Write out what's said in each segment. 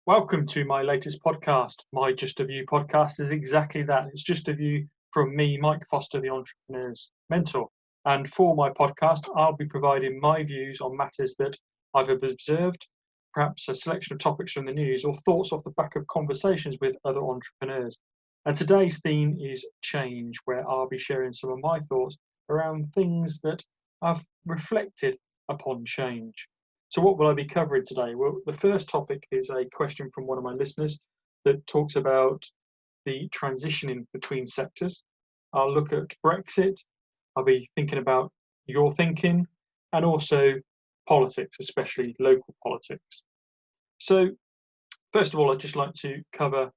Welcome to my latest podcast. My Just a View podcast is exactly that. It's just a view from me, Mike Foster, the entrepreneur's mentor. And for my podcast, I'll be providing my views on matters that I've observed, perhaps a selection of topics from the news, or thoughts off the back of conversations with other entrepreneurs. And today's theme is change, where I'll be sharing some of my thoughts around things that I've reflected upon change. So what will I be covering today? Well, the first topic is a question from one of my listeners that talks about the transitioning between sectors. I'll look at Brexit. I'll be thinking about your thinking and also politics, especially local politics. So first of all, I'd just like to cover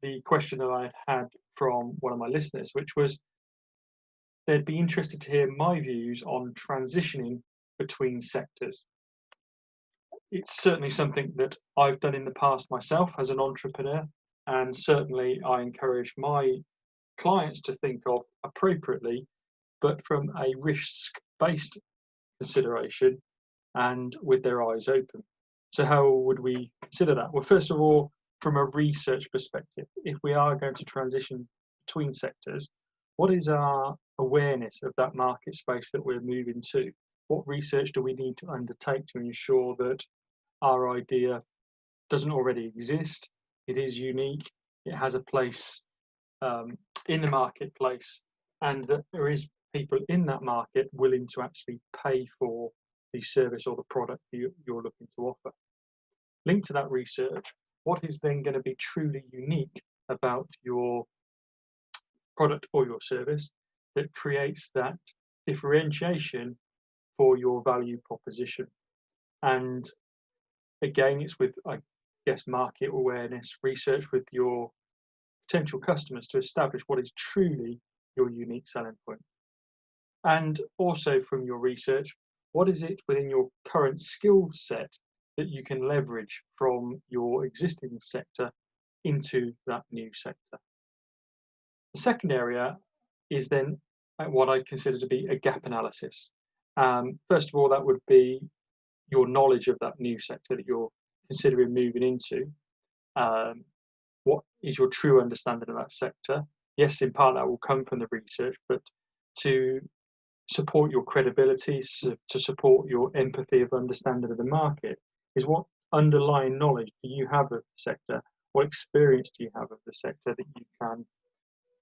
the question that I had from one of my listeners, which was they'd be interested to hear my views on transitioning between sectors. It's certainly something that I've done in the past myself as an entrepreneur, and certainly I encourage my clients to think of appropriately, but from a risk-based consideration and with their eyes open. So how would we consider that? Well, first of all, from a research perspective, if we are going to transition between sectors, what is our awareness of that market space that we're moving to? What research do we need to undertake to ensure that our idea doesn't already exist, it is unique, it has a place in the marketplace, and that there is people in that market willing to actually pay for the service or the product you're looking to offer. Linked to that research, what is then going to be truly unique about your product or your service that creates that differentiation for your value proposition? And again, it's with, I guess, market awareness, research with your potential customers to establish what is truly your unique selling point. And also from your research, what is it within your current skill set that you can leverage from your existing sector into that new sector? The second area is then what I consider to be a gap analysis. First of all, that would be your knowledge of that new sector that you're considering moving into. What is your true understanding of that sector? Yes, in part that will come from the research, but to support your credibility, to support your empathy of understanding of the market, is what underlying knowledge do you have of the sector? What experience do you have of the sector that you can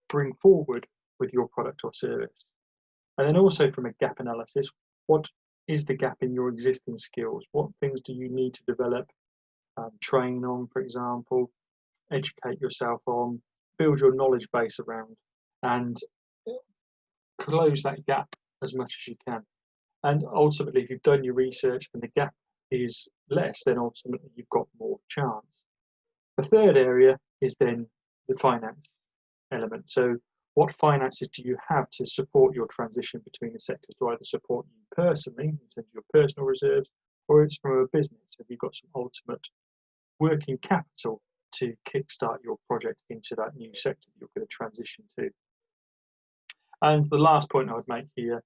bring forward with your product or service? And then also from a gap analysis, what is the gap in your existing skills? What things do you need to develop, train on, for example, educate yourself on, build your knowledge base around, and close that gap as much as you can. And ultimately, if you've done your research and the gap is less, then ultimately you've got more chance. The third area is then the finance element. So what finances do you have to support your transition between the sectors, to either support you personally in terms of your personal reserves, or it's from a business? Have you got some ultimate working capital to kickstart your project into that new sector that you're going to transition to? And the last point I would make here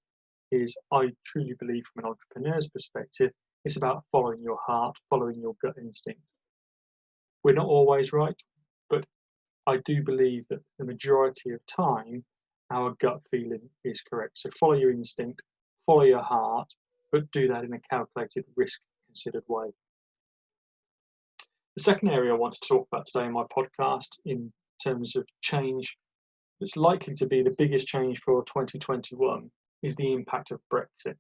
is I truly believe from an entrepreneur's perspective, it's about following your heart, following your gut instinct. We're not always right, but I do believe that the majority of time, our gut feeling is correct. So follow your instinct, follow your heart, but do that in a calculated, risk-considered way. The second area I want to talk about today in my podcast in terms of change that's likely to be the biggest change for 2021 is the impact of Brexit.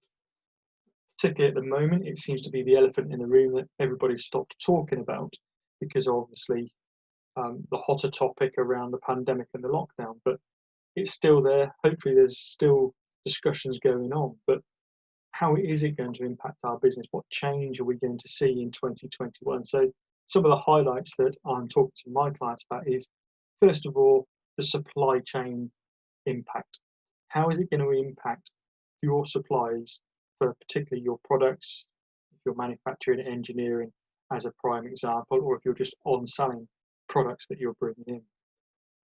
Particularly at the moment, it seems to be the elephant in the room that everybody's stopped talking about, because obviously the hotter topic around the pandemic and the lockdown, but it's still there. Hopefully there's still discussions going on, but how is it going to impact our business? What change are we going to see in 2021? So some of the highlights that I'm talking to my clients about is, first of all, the supply chain impact. How is it going to impact your supplies for particularly your products, if you're manufacturing and engineering as a prime example, or if you're just on selling products that you're bringing in?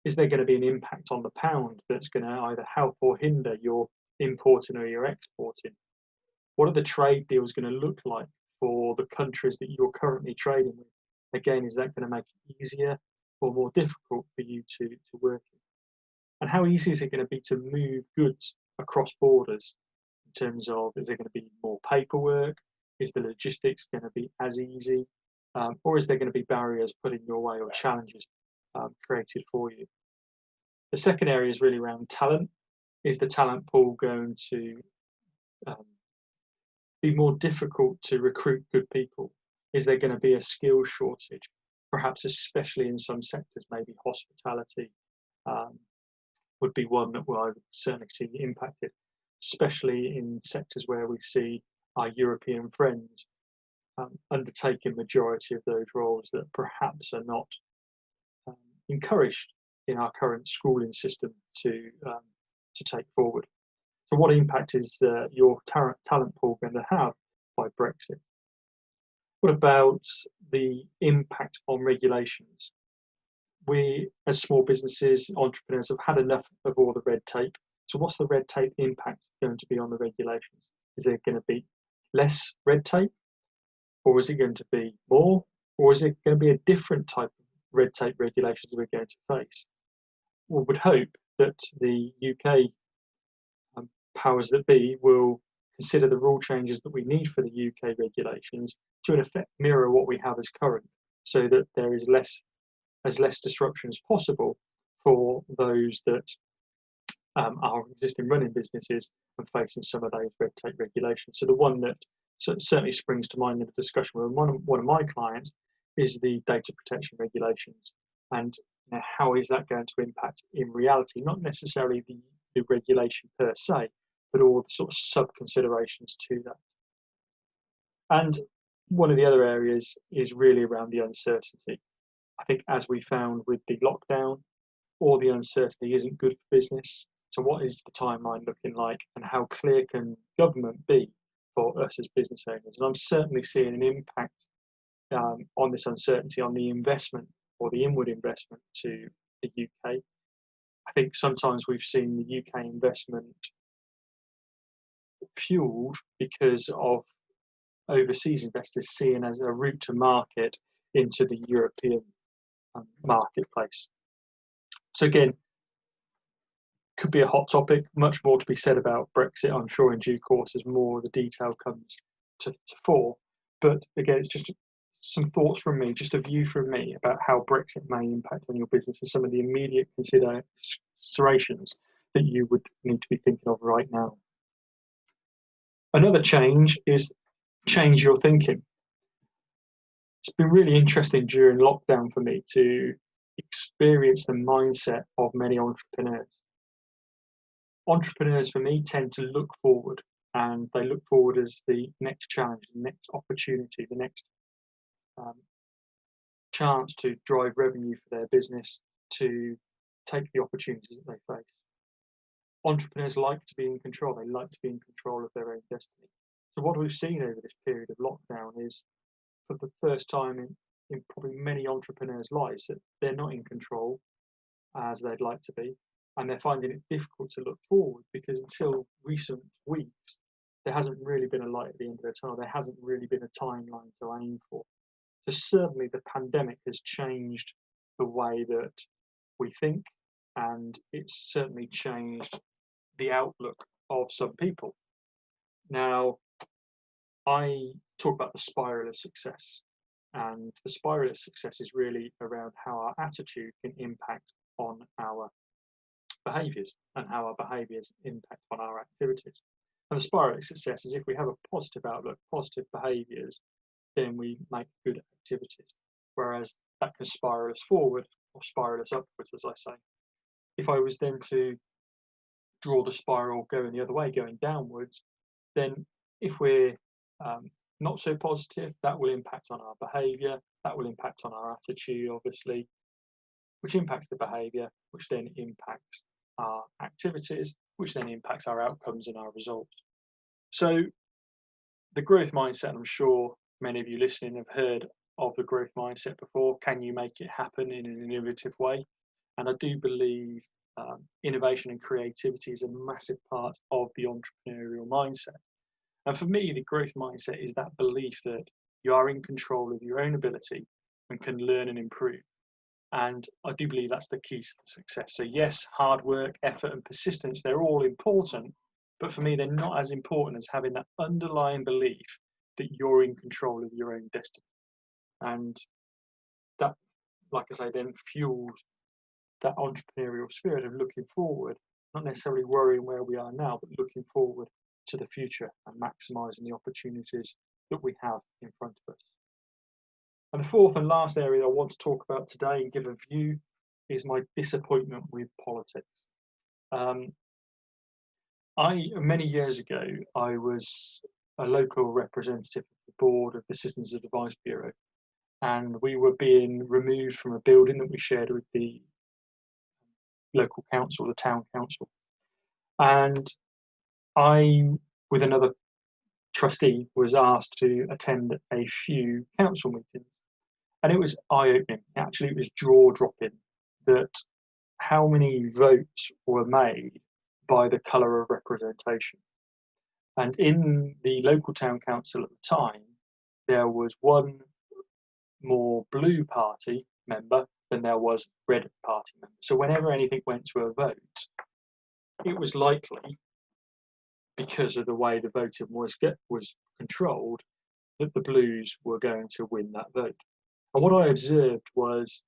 Is there going to be an impact on the pound that's going to either help or hinder your importing or your exporting? What are the trade deals going to look like for the countries that you're currently trading with? Again, is that going to make it easier or more difficult for you to work in? And how easy is it going to be to move goods across borders in terms of, is there going to be more paperwork? Is the logistics going to be as easy? Or is there going to be barriers put in your way or challenges created for you? The second area is really around talent. Is the talent pool going to be more difficult to recruit good people? Is there going to be a skill shortage? Perhaps especially in some sectors, maybe hospitality would be one that I would certainly see impacted, especially in sectors where we see our European friends undertaking majority of those roles that perhaps are not encouraged in our current schooling system to take forward. So what impact is your talent pool going to have by Brexit? What about the impact on regulations? We, as small businesses, entrepreneurs, have had enough of all the red tape. So what's the red tape impact going to be on the regulations? Is there going to be less red tape? Or is it going to be more? Or is it going to be a different type of red tape regulations we're going to face? We would hope that the UK powers that be will consider the rule changes that we need for the UK regulations to in effect mirror what we have as current, so that there is less disruption as possible for those that are existing running businesses and facing some of those red tape regulations. So the one that certainly springs to mind in the discussion with one of my clients is the data protection regulations, and how is that going to impact in reality, not necessarily the regulation per se, but all the sort of sub-considerations to that. And one of the other areas is really around the uncertainty. I think, as we found with the lockdown, all the uncertainty isn't good for business. So what is the timeline looking like, and how clear can government be for us as business owners? And I'm certainly seeing an impact on this uncertainty on the investment or the inward investment to the UK. I think sometimes we've seen the UK investment fueled because of overseas investors seeing as a route to market into the European marketplace. So again, could be a hot topic, much more to be said about Brexit, I'm sure, in due course as more of the detail comes to fore. But again, it's just some thoughts from me, just a view from me about how Brexit may impact on your business and some of the immediate considerations that you would need to be thinking of right now. Another change is change your thinking. It's been really interesting during lockdown for me to experience the mindset of many entrepreneurs. Entrepreneurs, for me, tend to look forward, and they look forward as the next challenge, the next opportunity, the next chance to drive revenue for their business, to take the opportunities that they face. Entrepreneurs like to be in control. They like to be in control of their own destiny. So what we've seen over this period of lockdown is, for the first time in probably many entrepreneurs' lives, that they're not in control as they'd like to be, and they're finding it difficult to look forward, because until recent weeks, there hasn't really been a light at the end of the tunnel. There hasn't really been a timeline to aim for. So certainly the pandemic has changed the way that we think, and it's certainly changed the outlook of some people. Now, I talk about the spiral of success, and the spiral of success is really around how our attitude can impact on our behaviours and how our behaviours impact on our activities. And the spiral of success is, if we have a positive outlook, positive behaviours, then we make good activities, whereas that can spiral us forward or spiral us upwards, as I say. If I was then to draw the spiral going the other way, going downwards, then if we're not so positive, that will impact on our behaviour, that will impact on our attitude, obviously, which impacts the behaviour, which then impacts our activities, which then impacts our outcomes and our results. So the growth mindset, I'm sure many of you listening have heard of the growth mindset before. Can you make it happen in an innovative way? And I do believe innovation and creativity is a massive part of the entrepreneurial mindset. And for me, the growth mindset is that belief that you are in control of your own ability and can learn and improve. And I do believe that's the key to success. So yes, hard work, effort and persistence, they're all important, but for me, they're not as important as having that underlying belief that you're in control of your own destiny. And that, like I say, then fuels that entrepreneurial spirit of looking forward, not necessarily worrying where we are now, but looking forward to the future and maximising the opportunities that we have in front of us. And the fourth and last area I want to talk about today and give a view is my disappointment with politics. Many years ago, I was a local representative of the board of the Citizens Advice Bureau, and we were being removed from a building that we shared with the local council, the town council. And I, with another trustee, was asked to attend a few council meetings. And it was eye-opening. Actually, it was jaw-dropping that how many votes were made by the colour of representation. And in the local town council at the time, there was one more blue party member than there was red party member. So whenever anything went to a vote, it was likely, because of the way the voting was controlled, that the blues were going to win that vote. And what I observed was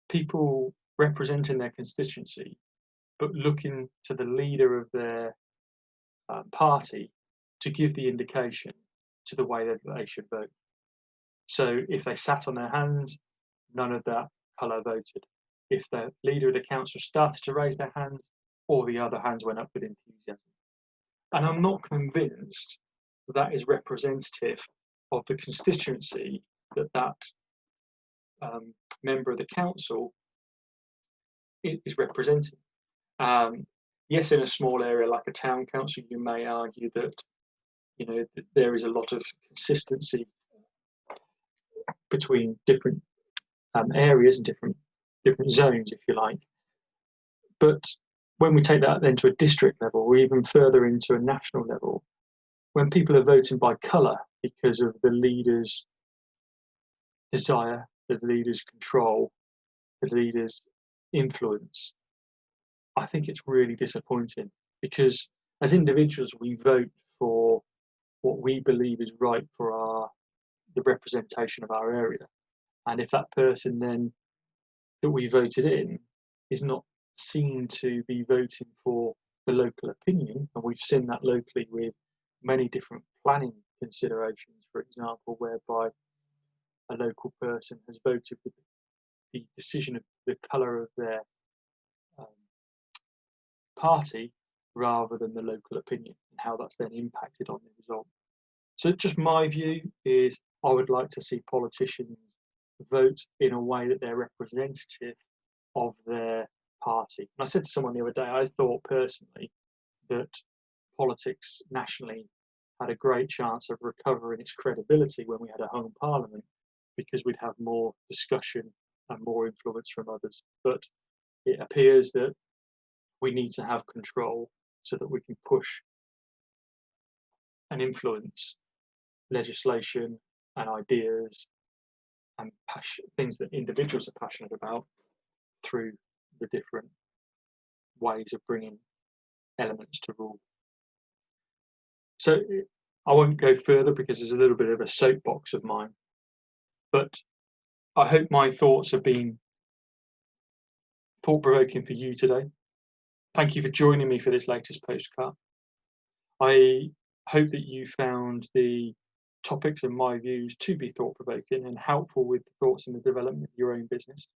people representing their constituency, but looking to the leader of their party to give the indication to the way that they should vote. So if they sat on their hands, none of that colour voted. If the leader of the council started to raise their hands, all the other hands went up with enthusiasm. And I'm not convinced that is representative of the constituency that member of the council is representing. Yes, in a small area like a town council, you may argue that there is a lot of consistency between different areas and different zones, if you like. But when we take that then to a district level, or even further into a national level, when people are voting by colour because of the leader's desire, the leader's control, the leader's influence, I think it's really disappointing, because as individuals we vote for what we believe is right for the representation of our area. And if that person then that we voted in is not seen to be voting for the local opinion, and we've seen that locally with many different planning considerations, for example, whereby a local person has voted with the decision of the colour of their party rather than the local opinion, and how that's then impacted on the result. So just my view is I would like to see politicians vote in a way that they're representative of their party. And I said to someone the other day, I thought personally that politics nationally had a great chance of recovering its credibility when we had a hung parliament, because we'd have more discussion and more influence from others. But it appears that we need to have control so that we can push and influence legislation and ideas and things that individuals are passionate about through the different ways of bringing elements to rule. So I won't go further because there's a little bit of a soapbox of mine, but I hope my thoughts have been thought-provoking for you today. Thank you for joining me for this latest postcard. I hope that you found the topics and my views to be thought-provoking and helpful with thoughts in the development of your own business.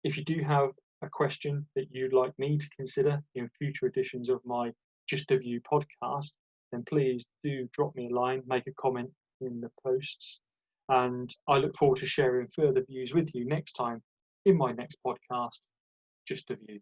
If you do have a question that you'd like me to consider in future editions of my Just a View podcast, then please do drop me a line, make a comment in the posts, and I look forward to sharing further views with you next time in my next podcast, Just a View.